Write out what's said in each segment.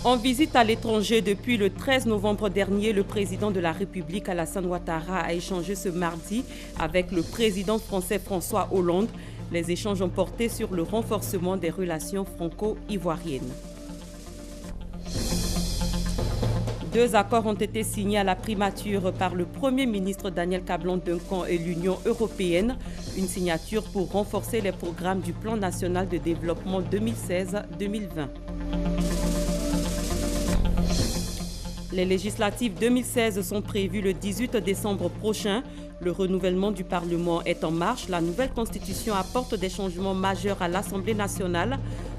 En visite à l'étranger depuis le 13 novembre dernier, le président de la République, Alassane Ouattara, a échangé ce mardi avec le président français François Hollande. Les échanges ont porté sur le renforcement des relations franco-ivoiriennes. Deux accords ont été signés à la primature par le Premier ministre Daniel Kablan-Duncan et l'Union européenne. Une signature pour renforcer les programmes du Plan national de développement 2016-2020. Les législatives 2016 sont prévues le 18 décembre prochain. Le renouvellement du Parlement est en marche. La nouvelle constitution apporte des changements majeurs à l'Assemblée nationale.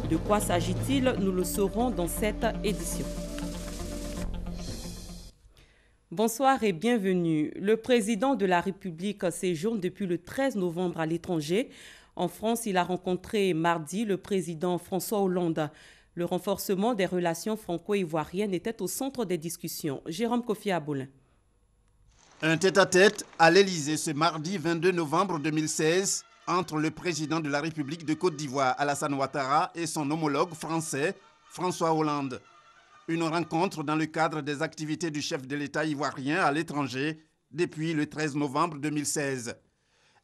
De quoi s'agit-il? Nous le saurons dans cette édition. Bonsoir et bienvenue. Le président de la République séjourne depuis le 13 novembre à l'étranger. En France, il a rencontré mardi le président François Hollande. Le renforcement des relations franco-ivoiriennes était au centre des discussions. Jérôme Kofi Aboulin. Un tête-à-tête à l'Élysée ce mardi 22 novembre 2016 entre le président de la République de Côte d'Ivoire, Alassane Ouattara, et son homologue français, François Hollande. Une rencontre dans le cadre des activités du chef de l'État ivoirien à l'étranger depuis le 13 novembre 2016.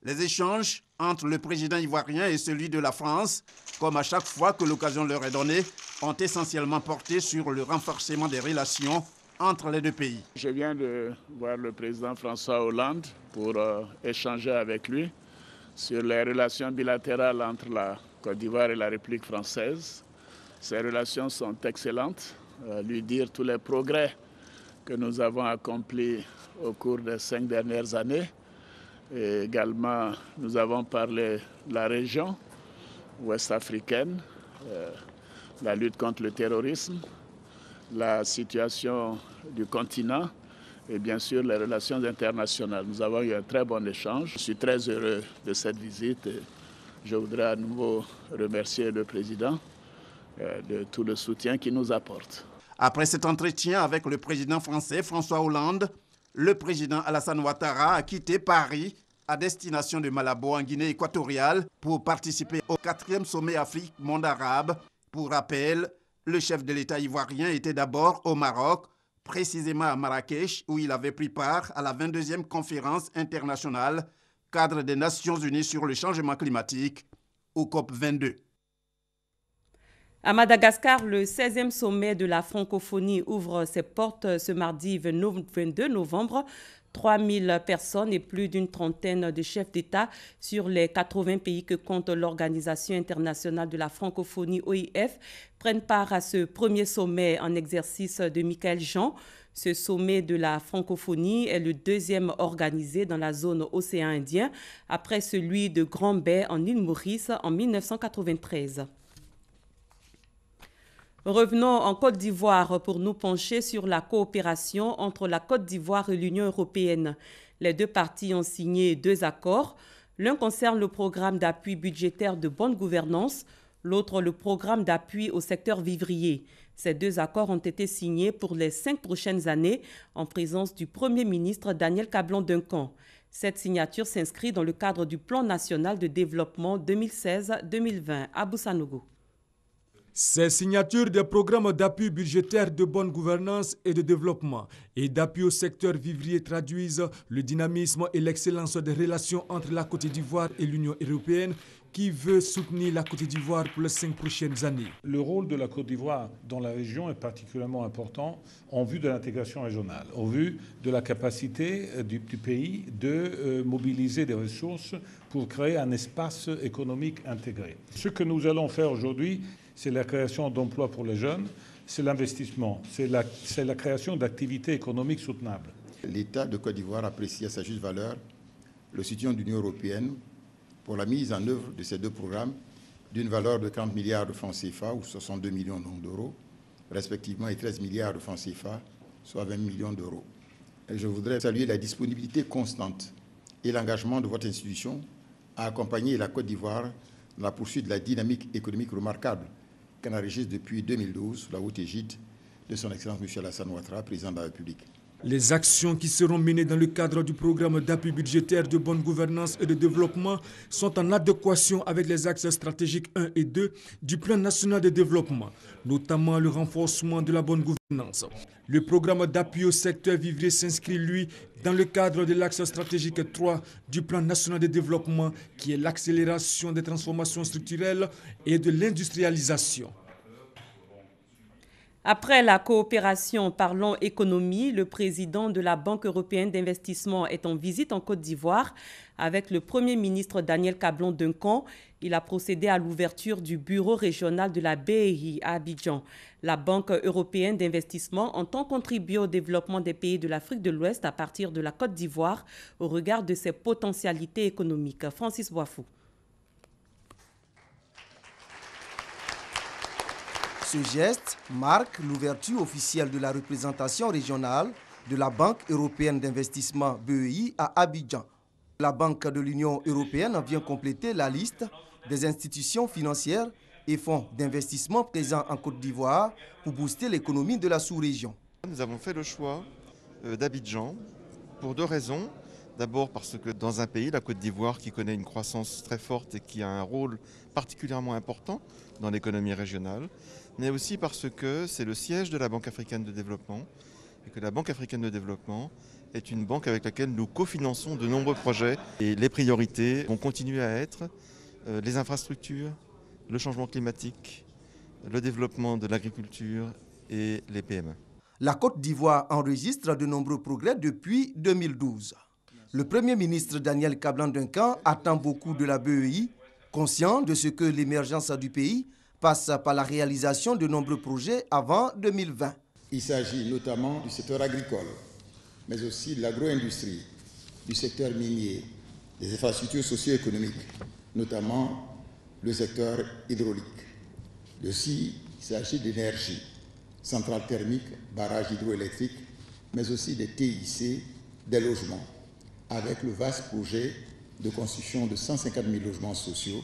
Les échanges entre le président ivoirien et celui de la France, comme à chaque fois que l'occasion leur est donnée, ont essentiellement porté sur le renforcement des relations entre les deux pays. Je viens de voir le président François Hollande pour échanger avec lui sur les relations bilatérales entre la Côte d'Ivoire et la République française. Ces relations sont excellentes. Lui dire tous les progrès que nous avons accomplis au cours des 5 dernières années. Et également, nous avons parlé de la région ouest-africaine, la lutte contre le terrorisme, la situation du continent et bien sûr les relations internationales. Nous avons eu un très bon échange. Je suis très heureux de cette visite et je voudrais à nouveau remercier le président de tout le soutien qu'il nous apporte. Après cet entretien avec le président français François Hollande, le président Alassane Ouattara a quitté Paris à destination de Malabo en Guinée équatoriale pour participer au 4e sommet Afrique-Monde arabe. Pour rappel, le chef de l'État ivoirien était d'abord au Maroc, précisément à Marrakech, où il avait pris part à la 22e conférence internationale cadre des Nations Unies sur le changement climatique, au COP22. À Madagascar, le 16e sommet de la francophonie ouvre ses portes ce mardi 22 novembre. 3000 personnes et plus d'une trentaine de chefs d'État sur les 80 pays que compte l'Organisation internationale de la francophonie OIF prennent part à ce premier sommet en exercice de Michaël Jean. Ce sommet de la francophonie est le deuxième organisé dans la zone océan Indien après celui de Grand Bay en île Maurice en 1993. Revenons en Côte d'Ivoire pour nous pencher sur la coopération entre la Côte d'Ivoire et l'Union européenne. Les deux parties ont signé 2 accords. L'un concerne le programme d'appui budgétaire de bonne gouvernance, l'autre le programme d'appui au secteur vivrier. Ces 2 accords ont été signés pour les 5 prochaines années en présence du Premier ministre Daniel Kablan-Duncan. Cette signature s'inscrit dans le cadre du Plan national de développement 2016-2020 à Boussanogo. Ces signatures des programmes d'appui budgétaire de bonne gouvernance et de développement et d'appui au secteur vivrier traduisent le dynamisme et l'excellence des relations entre la Côte d'Ivoire et l'Union européenne qui veut soutenir la Côte d'Ivoire pour les 5 prochaines années. Le rôle de la Côte d'Ivoire dans la région est particulièrement important en vue de l'intégration régionale, en vue de la capacité du pays de mobiliser des ressources pour créer un espace économique intégré. Ce que nous allons faire aujourd'hui, c'est la création d'emplois pour les jeunes, c'est l'investissement, c'est la création d'activités économiques soutenables. L'État de Côte d'Ivoire apprécie à sa juste valeur le soutien de l'Union européenne pour la mise en œuvre de ces 2 programmes d'une valeur de 40 milliards de francs CFA ou 62 millions d'euros, respectivement, et 13 milliards de francs CFA, soit 20 millions d'euros. Je voudrais saluer la disponibilité constante et l'engagement de votre institution à accompagner la Côte d'Ivoire dans la poursuite de la dynamique économique remarquable qu'elle enregistre depuis 2012 sous la haute égide de son Excellence M. Alassane Ouattara, président de la République. Les actions qui seront menées dans le cadre du programme d'appui budgétaire de bonne gouvernance et de développement sont en adéquation avec les axes stratégiques 1 et 2 du plan national de développement, notamment le renforcement de la bonne gouvernance. Le programme d'appui au secteur vivrier s'inscrit, lui, dans le cadre de l'axe stratégique 3 du plan national de développement, qui est l'accélération des transformations structurelles et de l'industrialisation. Après la coopération Parlons économie, le président de la Banque européenne d'investissement est en visite en Côte d'Ivoire avec le Premier ministre Daniel Cablon-Duncan. Il a procédé à l'ouverture du bureau régional de la BEI à Abidjan. La Banque européenne d'investissement entend contribuer au développement des pays de l'Afrique de l'Ouest à partir de la Côte d'Ivoire au regard de ses potentialités économiques. Francis Boifou. Ce geste marque l'ouverture officielle de la représentation régionale de la Banque européenne d'investissement BEI à Abidjan. La Banque de l'Union européenne vient compléter la liste des institutions financières et fonds d'investissement présents en Côte d'Ivoire pour booster l'économie de la sous-région. Nous avons fait le choix d'Abidjan pour deux raisons. D'abord parce que dans un pays, la Côte d'Ivoire, qui connaît une croissance très forte et qui a un rôle particulièrement important dans l'économie régionale, mais aussi parce que c'est le siège de la Banque africaine de développement et que la Banque africaine de développement est une banque avec laquelle nous cofinançons de nombreux projets. Et les priorités vont continuer à être les infrastructures, le changement climatique, le développement de l'agriculture et les PME. La Côte d'Ivoire enregistre de nombreux progrès depuis 2012. Le Premier ministre Daniel Cablon-Duncan attend beaucoup de la BEI, conscient de ce que l'émergence du pays passe par la réalisation de nombreux projets avant 2020. Il s'agit notamment du secteur agricole, mais aussi de l'agro-industrie, du secteur minier, des infrastructures socio-économiques, notamment le secteur hydraulique. Aussi, il s'agit d'énergie, centrales thermiques, barrages hydroélectriques, mais aussi des TIC, des logements, avec le vaste projet de construction de 150 000 logements sociaux,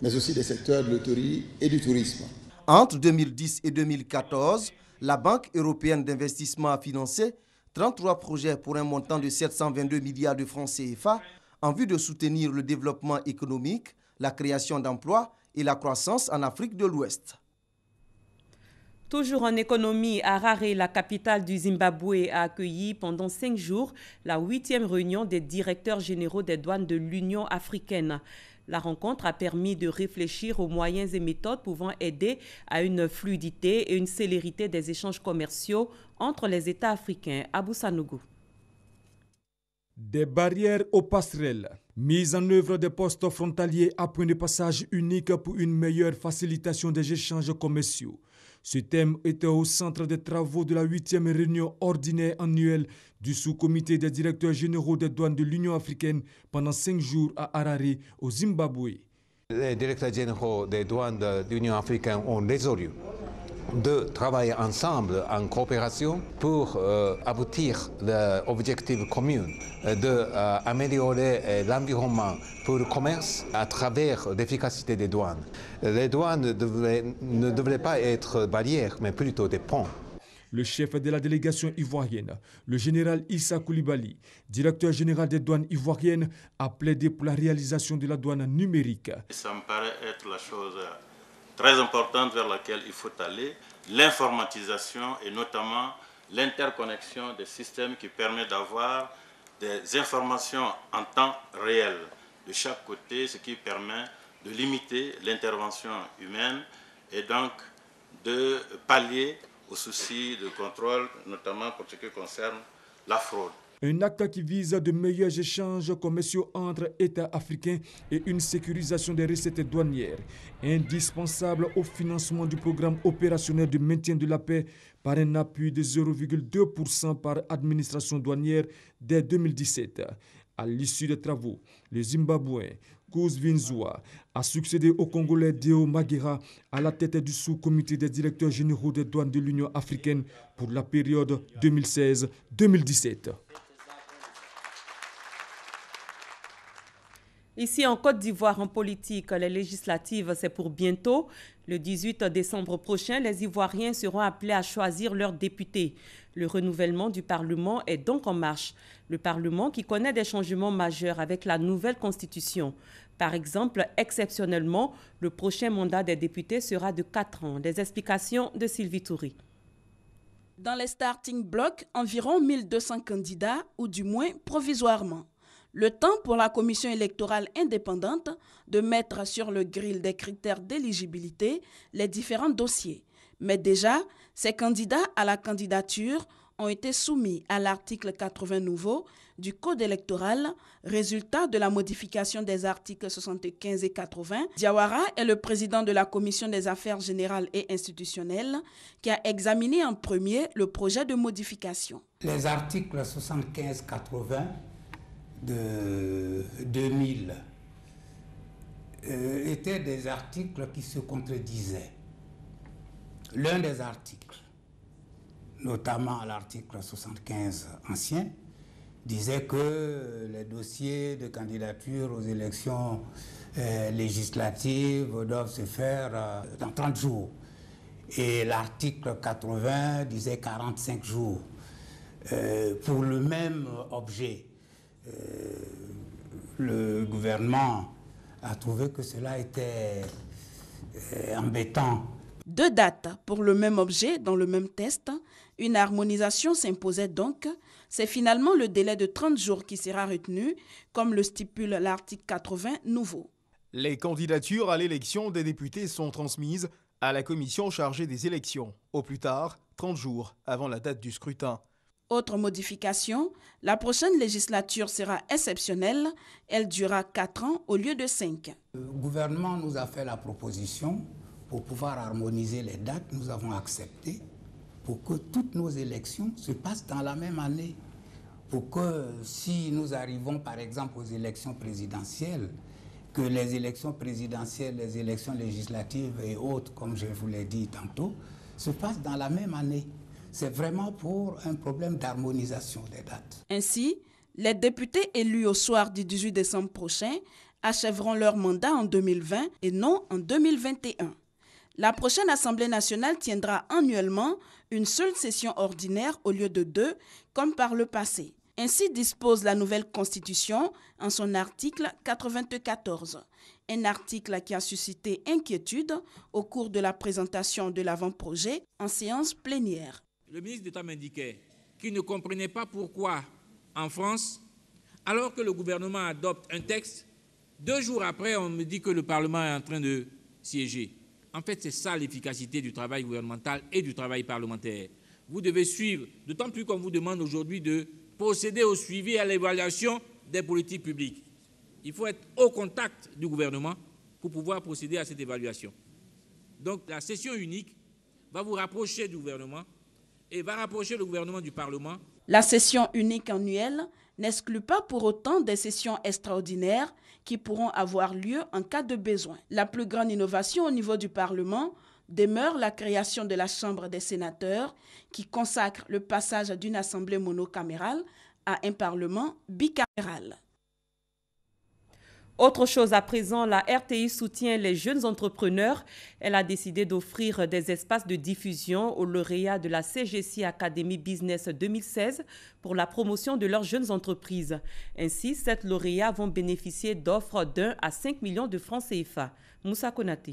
mais aussi des secteurs de l'hôtellerie et du tourisme. Entre 2010 et 2014, la Banque européenne d'investissement a financé 33 projets pour un montant de 722 milliards de francs CFA en vue de soutenir le développement économique, la création d'emplois et la croissance en Afrique de l'Ouest. Toujours en économie, Harare, la capitale du Zimbabwe, a accueilli pendant 5 jours la 8e réunion des directeurs généraux des douanes de l'Union africaine. La rencontre a permis de réfléchir aux moyens et méthodes pouvant aider à une fluidité et une célérité des échanges commerciaux entre les États africains. Abou Sanogo. Des barrières aux passerelles, mise en œuvre des postes frontaliers à point de passage unique pour une meilleure facilitation des échanges commerciaux. Ce thème était au centre des travaux de la 8e réunion ordinaire annuelle du sous-comité des directeurs généraux des douanes de l'Union africaine pendant 5 jours à Harare, au Zimbabwe. Les directeurs généraux des douanes de l'Union africaine ont résolu de travailler ensemble en coopération pour aboutir à l'objectif commun d'améliorer l'environnement pour le commerce à travers l'efficacité des douanes. Les douanes ne devraient pas être barrières, mais plutôt des ponts. Le chef de la délégation ivoirienne, le général Issa Koulibaly, directeur général des douanes ivoiriennes, a plaidé pour la réalisation de la douane numérique. Ça me paraît être la chose très importante vers laquelle il faut aller, l'informatisation et notamment l'interconnexion des systèmes qui permet d'avoir des informations en temps réel de chaque côté, ce qui permet de limiter l'intervention humaine et donc de pallier aux soucis de contrôle, notamment pour ce qui concerne la fraude. Un acte qui vise de meilleurs échanges commerciaux entre États africains et une sécurisation des recettes douanières, indispensable au financement du programme opérationnel de maintien de la paix par un appui de 0,2% par administration douanière dès 2017. À l'issue des travaux, le Zimbabwe, Kouzvinzwa, a succédé au Congolais Deo Maguera à la tête du sous-comité des directeurs généraux des douanes de l'Union africaine pour la période 2016-2017. Ici en Côte d'Ivoire, en politique, les législatives, c'est pour bientôt. Le 18 décembre prochain, les Ivoiriens seront appelés à choisir leurs députés. Le renouvellement du Parlement est donc en marche. Le Parlement qui connaît des changements majeurs avec la nouvelle Constitution. Par exemple, exceptionnellement, le prochain mandat des députés sera de 4 ans. Des explications de Sylvie Toury. Dans les starting blocks, environ 1200 candidats, ou du moins provisoirement. Le temps pour la commission électorale indépendante de mettre sur le grill des critères d'éligibilité les différents dossiers. Mais déjà, ces candidats à la candidature ont été soumis à l'article 80 nouveau du Code électoral, résultat de la modification des articles 75 et 80. Diawara est le président de la Commission des affaires générales et institutionnelles qui a examiné en premier le projet de modification. Les articles 75-80 de 2000 étaient des articles qui se contredisaient. L'un des articles, notamment l'article 75 ancien, disait que les dossiers de candidature aux élections législatives doivent se faire dans 30 jours. Et l'article 80 disait 45 jours. Pour le même objet, le gouvernement a trouvé que cela était embêtant. 2 dates pour le même objet dans le même test. Une harmonisation s'imposait donc. C'est finalement le délai de 30 jours qui sera retenu, comme le stipule l'article 80 nouveau. Les candidatures à l'élection des députés sont transmises à la commission chargée des élections, au plus tard 30 jours avant la date du scrutin. Autre modification, la prochaine législature sera exceptionnelle. Elle durera 4 ans au lieu de 5. Le gouvernement nous a fait la proposition pour pouvoir harmoniser les dates. Nous avons accepté pour que toutes nos élections se passent dans la même année. Pour que si nous arrivons par exemple aux élections présidentielles, que les élections présidentielles, les élections législatives et autres, comme je vous l'ai dit tantôt, se passent dans la même année. C'est vraiment pour un problème d'harmonisation des dates. Ainsi, les députés élus au soir du 18 décembre prochain achèveront leur mandat en 2020 et non en 2021. La prochaine Assemblée nationale tiendra annuellement une seule session ordinaire au lieu de 2, comme par le passé. Ainsi dispose la nouvelle Constitution en son article 94. Un article qui a suscité inquiétude au cours de la présentation de l'avant-projet en séance plénière. Le ministre d'État m'indiquait qu'il ne comprenait pas pourquoi, en France, alors que le gouvernement adopte un texte, 2 jours après, on me dit que le Parlement est en train de siéger. En fait, c'est ça l'efficacité du travail gouvernemental et du travail parlementaire. Vous devez suivre, d'autant plus qu'on vous demande aujourd'hui de procéder au suivi et à l'évaluation des politiques publiques. Il faut être au contact du gouvernement pour pouvoir procéder à cette évaluation. Donc la session unique va vous rapprocher du gouvernement et va rapprocher le gouvernement du Parlement. La session unique annuelle n'exclut pas pour autant des sessions extraordinaires qui pourront avoir lieu en cas de besoin. La plus grande innovation au niveau du Parlement demeure la création de la Chambre des sénateurs qui consacre le passage d'une assemblée monocamérale à un Parlement bicaméral. Autre chose à présent, la RTI soutient les jeunes entrepreneurs. Elle a décidé d'offrir des espaces de diffusion aux lauréats de la CGC Academy Business 2016 pour la promotion de leurs jeunes entreprises. Ainsi, 7 lauréats vont bénéficier d'offres d'1 à 5 millions de francs CFA. Moussa Konate.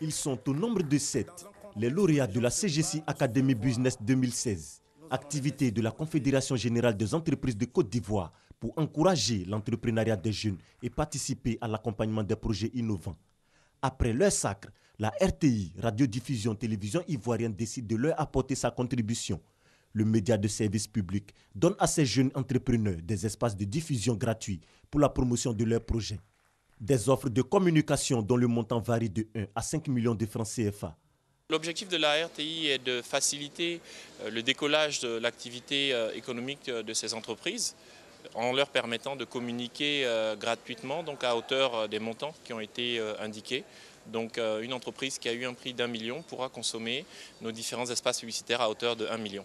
Ils sont au nombre de 7, les lauréats de la CGC Academy Business 2016, activité de la Confédération générale des entreprises de Côte d'Ivoire pour encourager l'entrepreneuriat des jeunes et participer à l'accompagnement des projets innovants. Après leur sacre, la RTI, Radiodiffusion Télévision ivoirienne, décide de leur apporter sa contribution. Le média de service public donne à ces jeunes entrepreneurs des espaces de diffusion gratuits pour la promotion de leurs projets. Des offres de communication dont le montant varie de 1 à 5 millions de francs CFA. L'objectif de la RTI est de faciliter le décollage de l'activité économique de ces entreprises en leur permettant de communiquer gratuitement, donc à hauteur des montants qui ont été indiqués. Donc une entreprise qui a eu un prix d'1 million pourra consommer nos différents espaces publicitaires à hauteur de 1 million.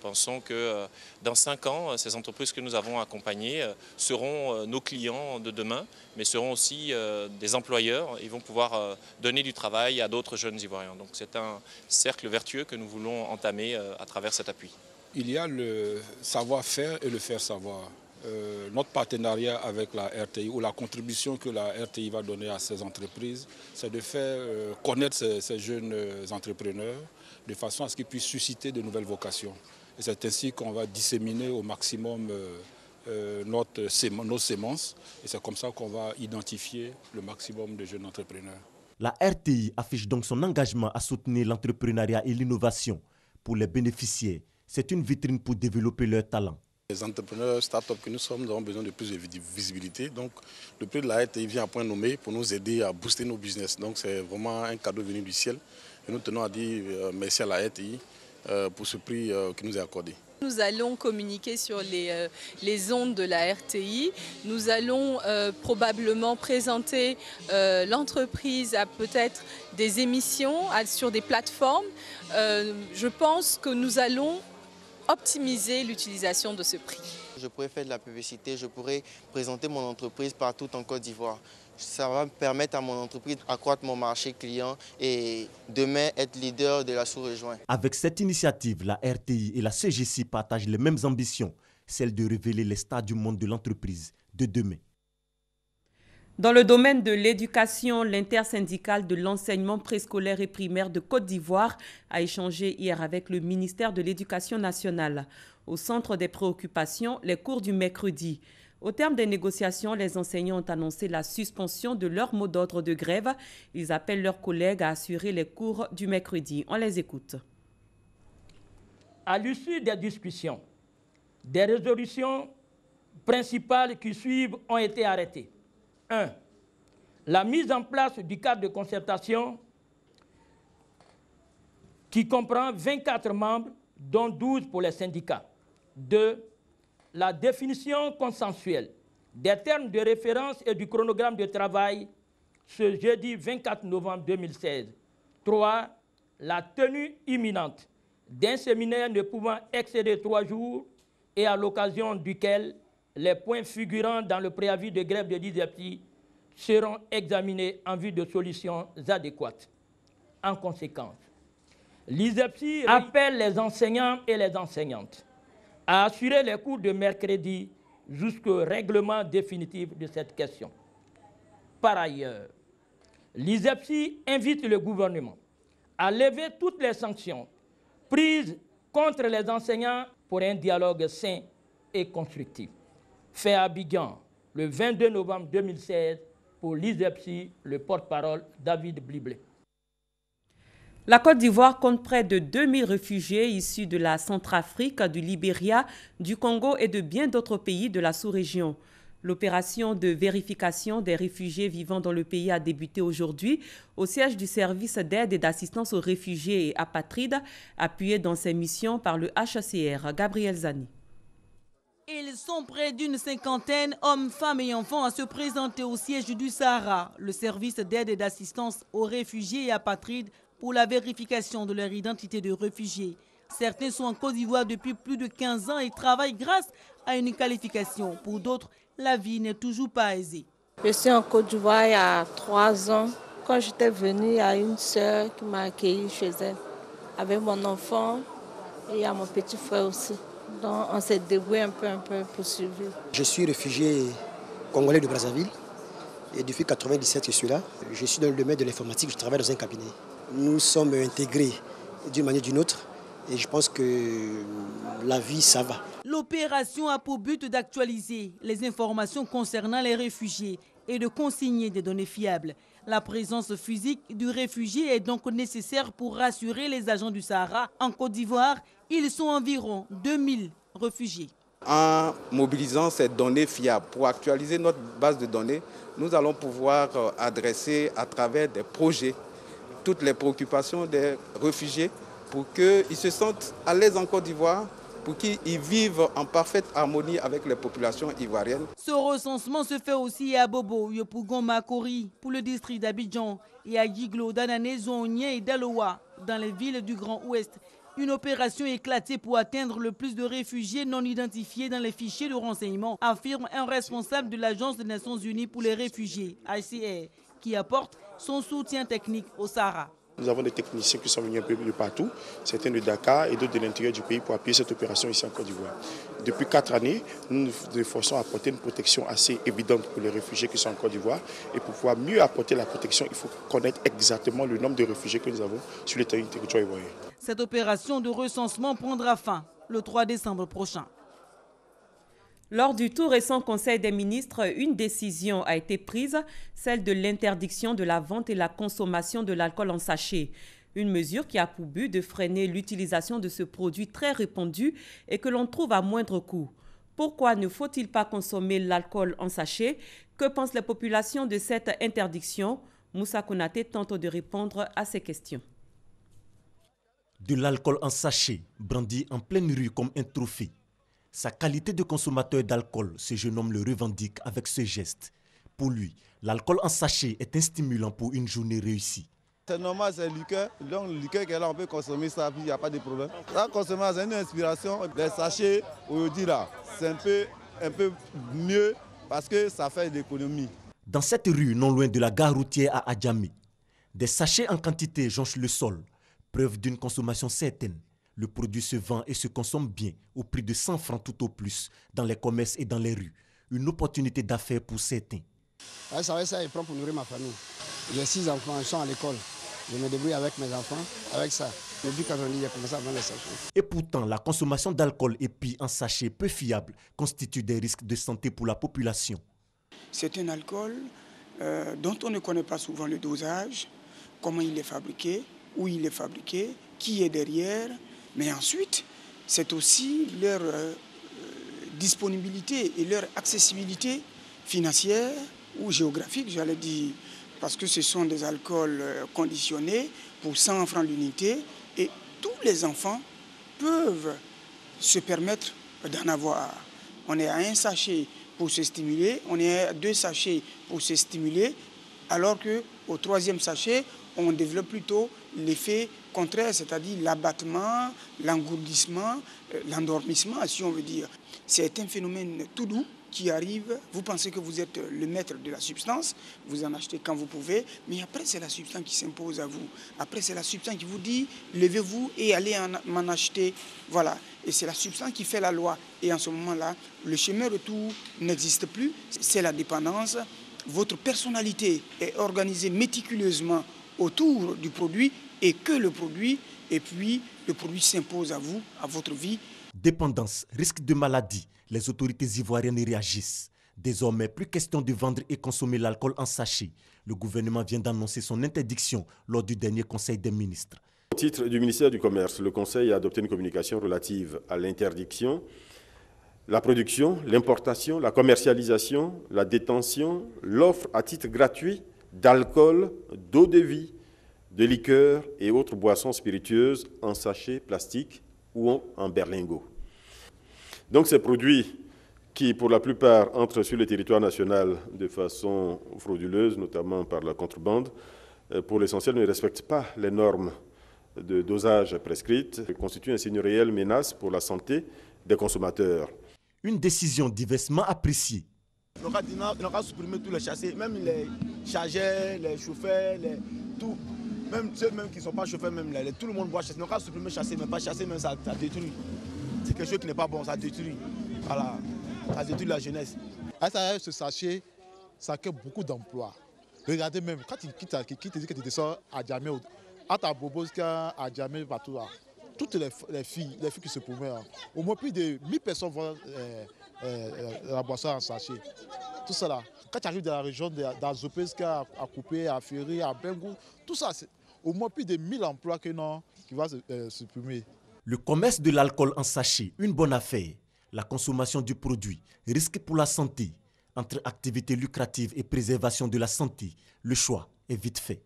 Pensons que dans 5 ans, ces entreprises que nous avons accompagnées seront nos clients de demain, mais seront aussi des employeurs. Ils vont pouvoir donner du travail à d'autres jeunes Ivoiriens. Donc c'est un cercle vertueux que nous voulons entamer à travers cet appui. Il y a le savoir-faire et le faire savoir. Notre partenariat avec la RTI ou la contribution que la RTI va donner à ces entreprises, c'est de faire connaître ces jeunes entrepreneurs de façon à ce qu'ils puissent susciter de nouvelles vocations. Et c'est ainsi qu'on va disséminer au maximum nos sémences et c'est comme ça qu'on va identifier le maximum de jeunes entrepreneurs. La RTI affiche donc son engagement à soutenir l'entrepreneuriat et l'innovation. Pour les bénéficiaires, c'est une vitrine pour développer leurs talents. Les entrepreneurs start-up que nous sommes avons besoin de plus de visibilité. Donc le prix de la RTI vient à point nommé pour nous aider à booster nos business. Donc c'est vraiment un cadeau venu du ciel. Et nous tenons à dire merci à la RTI pour ce prix qui nous est accordé. Nous allons communiquer sur les ondes de la RTI. Nous allons probablement présenter l'entreprise à peut-être des émissions sur des plateformes. Je pense que nous allons optimiser l'utilisation de ce prix. Je pourrais faire de la publicité, je pourrais présenter mon entreprise partout en Côte d'Ivoire. Ça va me permettre à mon entreprise d'accroître mon marché client et demain être leader de la sous-région. Avec cette initiative, la RTI et la CGC partagent les mêmes ambitions, celle de révéler les stars du monde de l'entreprise de demain. Dans le domaine de l'éducation, l'intersyndicale de l'enseignement préscolaire et primaire de Côte d'Ivoire a échangé hier avec le ministère de l'Éducation nationale. Au centre des préoccupations, les cours du mercredi. Au terme des négociations, les enseignants ont annoncé la suspension de leur mot d'ordre de grève. Ils appellent leurs collègues à assurer les cours du mercredi. On les écoute. À l'issue des discussions, des résolutions principales qui suivent ont été arrêtées. 1. La mise en place du cadre de concertation qui comprend 24 membres, dont 12 pour les syndicats. 2. La définition consensuelle des termes de référence et du chronogramme de travail ce jeudi 24 novembre 2016. 3. La tenue imminente d'un séminaire ne pouvant excéder 3 jours et à l'occasion duquel les points figurant dans le préavis de grève de l'ISEPSI seront examinés en vue de solutions adéquates. En conséquence, l'ISEPSI appelle les enseignants et les enseignantes à assurer les cours de mercredi jusqu'au règlement définitif de cette question. Par ailleurs, l'ISEPSI invite le gouvernement à lever toutes les sanctions prises contre les enseignants pour un dialogue sain et constructif. Fait à Abidjan, le 22 novembre 2016, pour l'ISEPSI, le porte-parole David Bliblé. La Côte d'Ivoire compte près de 2000 réfugiés issus de la Centrafrique, du Libéria, du Congo et de bien d'autres pays de la sous-région. L'opération de vérification des réfugiés vivant dans le pays a débuté aujourd'hui au siège du service d'aide et d'assistance aux réfugiés et apatrides, appuyé dans ses missions par le HCR. Gabriel Zani. Ils sont près d'une cinquantaine, hommes, femmes et enfants, à se présenter au siège du Sahara, le service d'aide et d'assistance aux réfugiés et apatrides, pour la vérification de leur identité de réfugiés. Certains sont en Côte d'Ivoire depuis plus de 15 ans et travaillent grâce à une qualification. Pour d'autres, la vie n'est toujours pas aisée. Je suis en Côte d'Ivoire il y a 3 ans. Quand j'étais venue, il y a une sœur qui m'a accueillie chez elle avec mon enfant et il y a mon petit frère aussi. Donc on s'est débrouillé un peu pour survivre. Je suis réfugié congolais de Brazzaville et depuis 1997 je suis là. Je suis dans le domaine de l'informatique, je travaille dans un cabinet. Nous sommes intégrés d'une manière ou d'une autre et je pense que la vie, ça va. L'opération a pour but d'actualiser les informations concernant les réfugiés et de consigner des données fiables. La présence physique du réfugié est donc nécessaire pour rassurer les agents du Sahara. En Côte d'Ivoire, ils sont environ 2000 réfugiés. En mobilisant ces données fiables pour actualiser notre base de données, nous allons pouvoir adresser à travers des projets toutes les préoccupations des réfugiés pour qu'ils se sentent à l'aise en Côte d'Ivoire, pour qu'ils vivent en parfaite harmonie avec les populations ivoiriennes. Ce recensement se fait aussi à Bobo, Yopougon, Makori, pour le district d'Abidjan, et à Yiglo, Danané, Zonien et Daloa, dans les villes du Grand Ouest. Une opération éclatée pour atteindre le plus de réfugiés non identifiés dans les fichiers de renseignement, affirme un responsable de l'Agence des Nations Unies pour les réfugiés, HCR, qui apporte son soutien technique au Sahara. Nous avons des techniciens qui sont venus un peu de partout, certains de Dakar et d'autres de l'intérieur du pays pour appuyer cette opération ici en Côte d'Ivoire. Depuis 4 années, nous nous efforçons à apporter une protection assez évidente pour les réfugiés qui sont en Côte d'Ivoire. Et pour pouvoir mieux apporter la protection, il faut connaître exactement le nombre de réfugiés que nous avons sur le territoire ivoirien. Cette opération de recensement prendra fin le 3 décembre prochain. Lors du tout récent Conseil des ministres, une décision a été prise, celle de l'interdiction de la vente et la consommation de l'alcool en sachet. Une mesure qui a pour but de freiner l'utilisation de ce produit très répandu et que l'on trouve à moindre coût. Pourquoi ne faut-il pas consommer l'alcool en sachet? Que pensent les populations de cette interdiction? Moussa Konaté tente de répondre à ces questions. De l'alcool en sachet, brandi en pleine rue comme un trophée. Sa qualité de consommateur d'alcool, ce jeune homme le revendique avec ce geste. Pour lui, l'alcool en sachet est un stimulant pour une journée réussie. C'est normal, c'est liqueur. Donc le liqueur qu'elle a, on peut consommer ça, puis il n'y a pas de problème. La consommation, c'est une inspiration. Les sachets, aujourd'hui là, c'est un peu mieux parce que ça fait de l'économie. Dans cette rue, non loin de la gare routière à Adjamé, des sachets en quantité jonchent le sol, preuve d'une consommation certaine. Le produit se vend et se consomme bien au prix de 100 francs tout au plus dans les commerces et dans les rues. Une opportunité d'affaires pour certains. Ça, je prends pour nourrir ma famille. J'ai 6 enfants, ils sont à l'école. Je me débrouille avec mes enfants, avec ça. Depuis quand j'ai commencé à vendre les sachets. Et pourtant, la consommation d'alcool et puis en sachet peu fiable constitue des risques de santé pour la population. C'est un alcool dont on ne connaît pas souvent le dosage, comment il est fabriqué, où il est fabriqué, qui est derrière. Mais ensuite, c'est aussi leur disponibilité et leur accessibilité financière ou géographique, j'allais dire, parce que ce sont des alcools conditionnés pour 100 francs l'unité et tous les enfants peuvent se permettre d'en avoir. On est à 1 sachet pour se stimuler, on est à 2 sachets pour se stimuler, alors qu'au 3e sachet, on développe plutôt l'effet contraire, c'est-à-dire l'abattement, l'engourdissement, l'endormissement, si on veut dire. C'est un phénomène tout doux qui arrive. Vous pensez que vous êtes le maître de la substance, vous en achetez quand vous pouvez, mais après c'est la substance qui s'impose à vous. Après c'est la substance qui vous dit, levez-vous et allez m'en acheter. Voilà, et c'est la substance qui fait la loi. Et en ce moment-là, le chemin retour n'existe plus, c'est la dépendance. Votre personnalité est organisée méticuleusement autour du produit et que le produit, et puis le produit s'impose à vous, à votre vie. Dépendance, risque de maladie, les autorités ivoiriennes réagissent. Désormais, plus question de vendre et consommer l'alcool en sachet. Le gouvernement vient d'annoncer son interdiction lors du dernier Conseil des ministres. Au titre du ministère du Commerce, le Conseil a adopté une communication relative à l'interdiction, la production, l'importation, la commercialisation, la détention, l'offre à titre gratuit d'alcool, d'eau de vie, de liqueurs et autres boissons spiritueuses en sachet plastique ou en berlingot. Donc ces produits qui, pour la plupart, entrent sur le territoire national de façon frauduleuse, notamment par la contrebande, pour l'essentiel ne respectent pas les normes de dosage prescrites, constituent ainsi une réelle menace pour la santé des consommateurs. Une décision diversement appréciée. On va supprimer tous les châssis, même les chargeurs, les chauffeurs, tout. Même ceux qui ne sont pas chauffeurs, même tout le monde boit chasser. On va supprimer chasser, mais pas chasser, même ça détruit. C'est quelque chose qui n'est pas bon, ça détruit. Voilà, ça détruit la jeunesse. Ce sachet, ça crée beaucoup d'emplois. Regardez même, quand il te dit que tu descends à Djamé, à ta Boboska, à Djamé, partout là, toutes les filles qui se promènent, au moins plus de 1000 personnes vont la boisson en sachet. Tout ça là. Quand tu arrives dans la région d'Azopeska, à Coupé, à Ferry, à Bengou, tout ça, c'est au moins plus de 1000 emplois qui vont se supprimer. Le commerce de l'alcool en sachet, une bonne affaire. La consommation du produit, risque pour la santé. Entre activités lucratives et préservation de la santé, le choix est vite fait.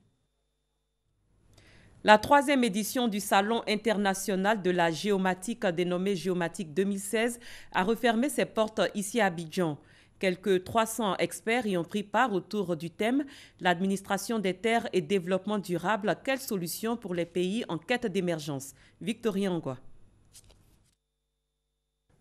La 3e édition du Salon international de la géomatique, dénommé Géomatique 2016, a refermé ses portes ici à Abidjan. Quelques 300 experts y ont pris part autour du thème « L'administration des terres et développement durable, quelles solutions pour les pays en quête d'émergence ?» Victorien Ngwa.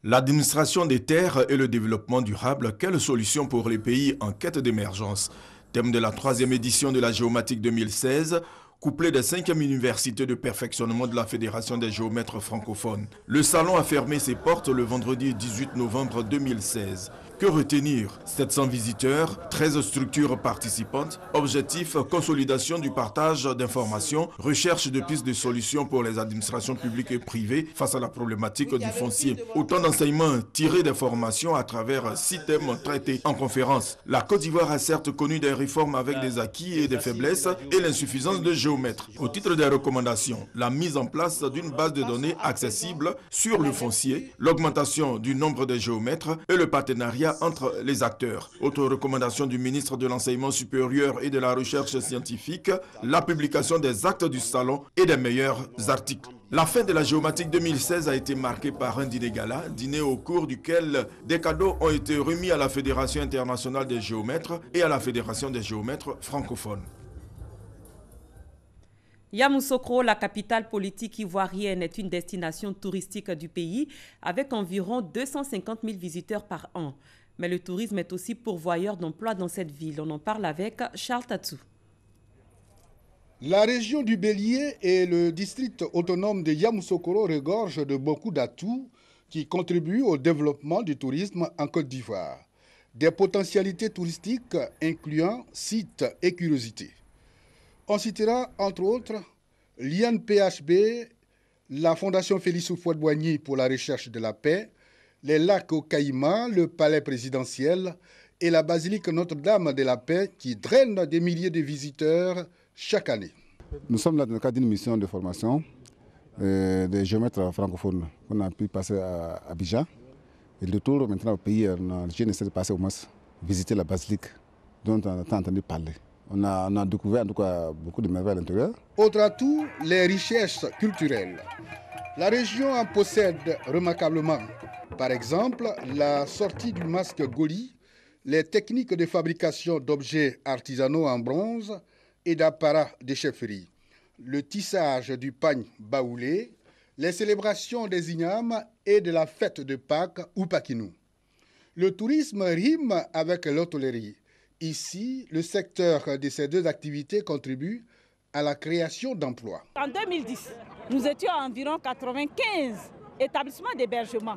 L'administration des terres et le développement durable, quelles solutions pour les pays en quête d'émergence? Thème de la 3e édition de la Géomatique 2016, couplé des 5e universités de perfectionnement de la Fédération des géomètres francophones. Le salon a fermé ses portes le vendredi 18 novembre 2016. Que retenir? 700 visiteurs, 13 structures participantes, objectif, consolidation du partage d'informations, recherche de pistes de solutions pour les administrations publiques et privées face à la problématique du foncier. Autant d'enseignements tirés des formations à travers 6 thèmes traités en conférence. La Côte d'Ivoire a certes connu des réformes avec des acquis et des faiblesses et l'insuffisance de géomètres. Au titre des recommandations, la mise en place d'une base de données accessible sur le foncier, l'augmentation du nombre de géomètres et le partenariat entre les acteurs. Autre recommandation du ministre de l'Enseignement supérieur et de la Recherche scientifique, la publication des actes du salon et des meilleurs articles. La fin de la Géomatique 2016 a été marquée par un dîner gala, dîner au cours duquel des cadeaux ont été remis à la Fédération internationale des géomètres et à la Fédération des géomètres francophones. Yamoussoukro, la capitale politique ivoirienne, est une destination touristique du pays avec environ 250 000 visiteurs par an. Mais le tourisme est aussi pourvoyeur d'emplois dans cette ville. On en parle avec Charles Tatsou. La région du Bélier et le district autonome de Yamoussoukro regorgent de beaucoup d'atouts qui contribuent au développement du tourisme en Côte d'Ivoire. Des potentialités touristiques incluant sites et curiosités. On citera entre autres l'INPHB, la Fondation Félix Houphouët-Boigny pour la recherche de la paix, les lacs au Caïman, le palais présidentiel et la basilique Notre-Dame de la Paix qui drainent des milliers de visiteurs chaque année. Nous sommes là dans le cadre d'une mission de formation des géomètres francophones qu'on a pu passer à Abidjan. Et le tour maintenant au pays, je essaie de passer au moins visiter la basilique dont on a entendu parler. On a découvert en tout cas beaucoup de merveilles à l'intérieur. Autre atout, les richesses culturelles. La région en possède remarquablement. Par exemple, la sortie du masque Goli, les techniques de fabrication d'objets artisanaux en bronze et d'apparats de chefferie, le tissage du pagne baoulé, les célébrations des ignames et de la fête de Pâques ou Pakinou. Le tourisme rime avec l'hôtellerie. Ici, le secteur de ces deux activités contribue à la création d'emplois. En 2010, nous étions à environ 95 établissements d'hébergement.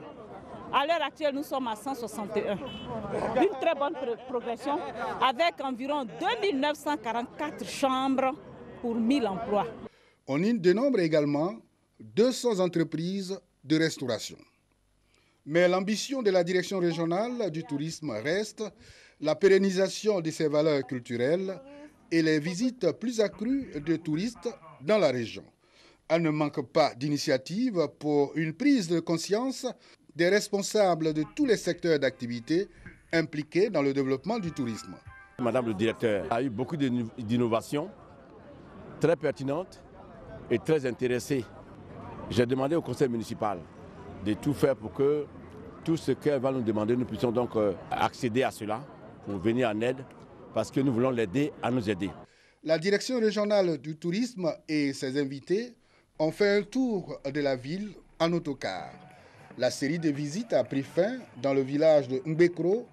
À l'heure actuelle, nous sommes à 161. Une très bonne progression avec environ 2944 chambres pour 1000 emplois. On y dénombre également 200 entreprises de restauration. Mais l'ambition de la direction régionale du tourisme reste la pérennisation de ces valeurs culturelles et les visites plus accrues de touristes dans la région. Elle ne manque pas d'initiatives pour une prise de conscience des responsables de tous les secteurs d'activité impliqués dans le développement du tourisme. Madame le directeur a eu beaucoup d'innovations très pertinentes et très intéressées. J'ai demandé au conseil municipal de tout faire pour que tout ce qu'elle va nous demander, nous puissions donc accéder à cela pour venir en aide parce que nous voulons l'aider à nous aider. La direction régionale du tourisme et ses invités ont fait un tour de la ville en autocar. La série de visites a pris fin dans le village de Mbekro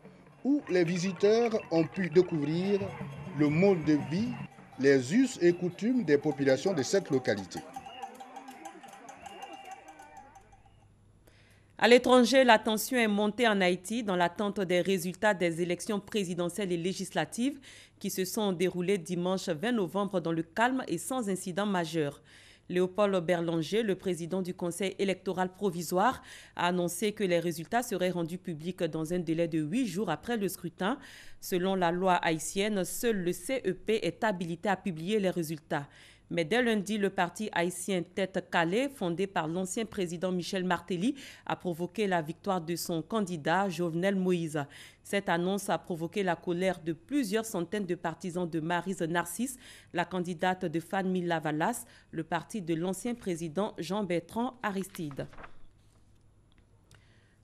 où les visiteurs ont pu découvrir le mode de vie, les us et coutumes des populations de cette localité. À l'étranger, la tension est montée en Haïti dans l'attente des résultats des élections présidentielles et législatives qui se sont déroulées dimanche 20 novembre dans le calme et sans incident majeur. Léopold Berlanger, le président du Conseil électoral provisoire, a annoncé que les résultats seraient rendus publics dans un délai de 8 jours après le scrutin. Selon la loi haïtienne, seul le CEP est habilité à publier les résultats. Mais dès lundi, le parti haïtien Tête Calais, fondé par l'ancien président Michel Martelly, a provoqué la victoire de son candidat Jovenel Moïse. Cette annonce a provoqué la colère de plusieurs centaines de partisans de Maryse Narcisse, la candidate de Fanny Lavalas, le parti de l'ancien président Jean-Bertrand Aristide.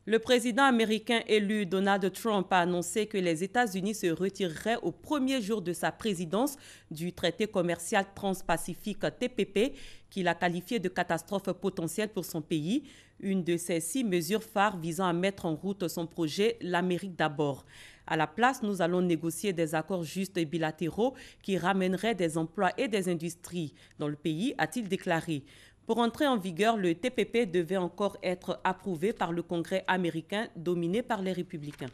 Le président américain élu Donald Trump a annoncé que les États-Unis se retireraient au premier jour de sa présidence du traité commercial transpacifique TPP, qu'il a qualifié de catastrophe potentielle pour son pays, une de ses 6 mesures phares visant à mettre en route son projet « L'Amérique d'abord ». À la place, nous allons négocier des accords justes et bilatéraux qui ramèneraient des emplois et des industries dans le pays, a-t-il déclaré. Pour entrer en vigueur, le TPP devait encore être approuvé par le Congrès américain dominé par les républicains.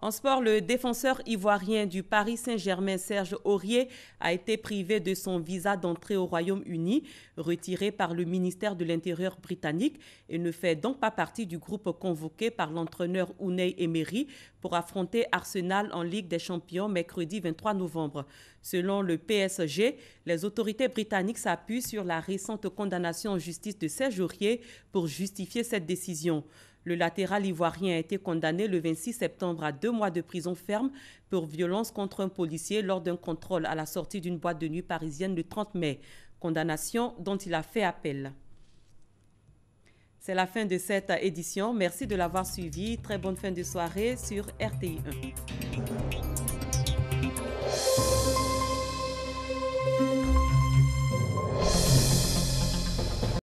En sport, le défenseur ivoirien du Paris Saint-Germain, Serge Aurier, a été privé de son visa d'entrée au Royaume-Uni, retiré par le ministère de l'Intérieur britannique et ne fait donc pas partie du groupe convoqué par l'entraîneur Unai Emery pour affronter Arsenal en Ligue des Champions mercredi 23 novembre. Selon le PSG, les autorités britanniques s'appuient sur la récente condamnation en justice de Serge Aurier pour justifier cette décision. Le latéral ivoirien a été condamné le 26 septembre à 2 mois de prison ferme pour violence contre un policier lors d'un contrôle à la sortie d'une boîte de nuit parisienne le 30 mai. Condamnation dont il a fait appel. C'est la fin de cette édition. Merci de l'avoir suivi. Très bonne fin de soirée sur RTI 1.